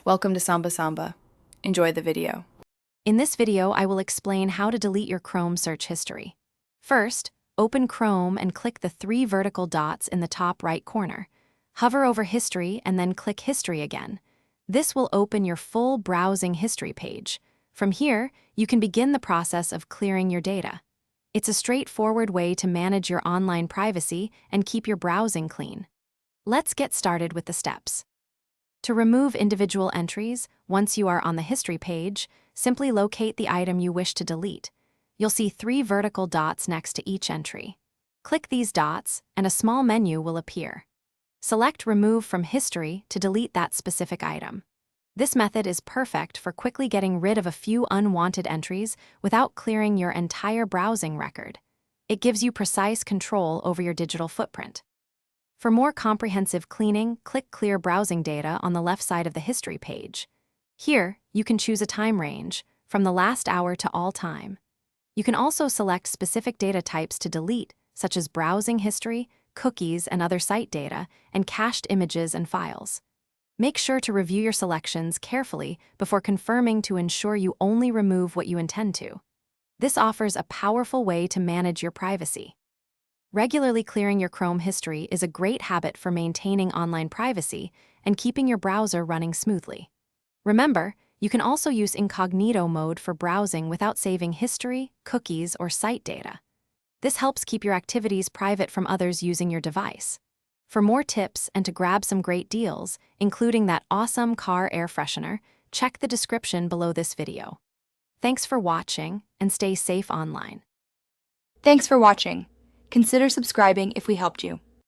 Welcome to Samba Samba. Enjoy the video. In this video, I will explain how to delete your Chrome search history. First, open Chrome and click the 3 vertical dots in the top right corner. Hover over History and then click History again. This will open your full browsing history page. From here, you can begin the process of clearing your data. It's a straightforward way to manage your online privacy and keep your browsing clean. Let's get started with the steps. To remove individual entries, once you are on the history page, simply locate the item you wish to delete. You'll see 3 vertical dots next to each entry. Click these dots, and a small menu will appear. Select Remove from History to delete that specific item. This method is perfect for quickly getting rid of a few unwanted entries without clearing your entire browsing record. It gives you precise control over your digital footprint. For more comprehensive cleaning, click Clear Browsing Data on the left side of the history page. Here, you can choose a time range, from the last hour to all time. You can also select specific data types to delete, such as browsing history, cookies and other site data, and cached images and files. Make sure to review your selections carefully before confirming to ensure you only remove what you intend to. This offers a powerful way to manage your privacy. Regularly clearing your Chrome history is a great habit for maintaining online privacy and keeping your browser running smoothly. Remember, you can also use incognito mode for browsing without saving history, cookies, or site data. This helps keep your activities private from others using your device. For more tips and to grab some great deals, including that awesome car air freshener, check the description below this video. Thanks for watching, and stay safe online. Thanks for watching. Consider subscribing if we helped you.